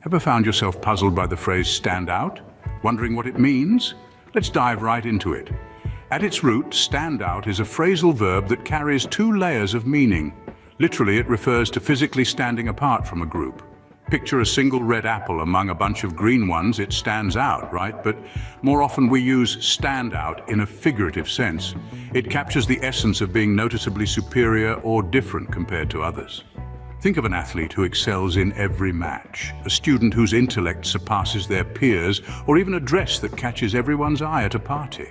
Ever found yourself puzzled by the phrase stand out? Wondering what it means? Let's dive right into it. At its root, stand out is a phrasal verb that carries two layers of meaning. Literally, it refers to physically standing apart from a group. Picture a single red apple among a bunch of green ones, it stands out, right? But more often we use stand out in a figurative sense. It captures the essence of being noticeably superior or different compared to others. Think of an athlete who excels in every match, a student whose intellect surpasses their peers, or even a dress that catches everyone's eye at a party.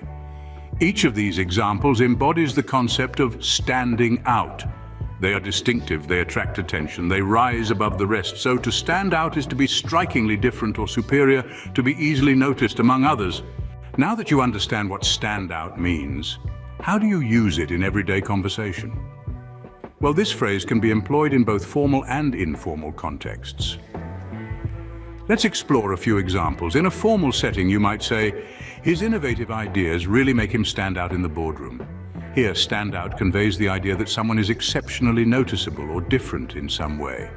Each of these examples embodies the concept of standing out. They are distinctive, they attract attention, they rise above the rest. So to stand out is to be strikingly different or superior, to be easily noticed among others. Now that you understand what stand out means, how do you use it in everyday conversation? Well, this phrase can be employed in both formal and informal contexts. Let's explore a few examples. In a formal setting, you might say, his innovative ideas really make him stand out in the boardroom. Here, stand out conveys the idea that someone is exceptionally noticeable or different in some way.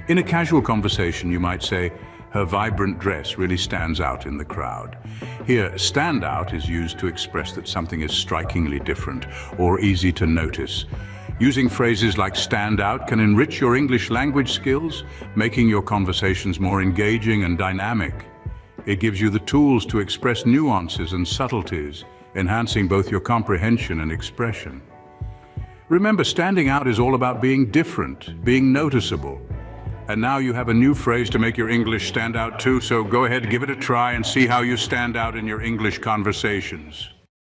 In a casual conversation, you might say, her vibrant dress really stands out in the crowd. Here, stand out is used to express that something is strikingly different or easy to notice. Using phrases like stand out can enrich your English language skills, making your conversations more engaging and dynamic. It gives you the tools to express nuances and subtleties, enhancing both your comprehension and expression. Remember, standing out is all about being different, being noticeable. And now you have a new phrase to make your English stand out too, so go ahead, give it a try and see how you stand out in your English conversations.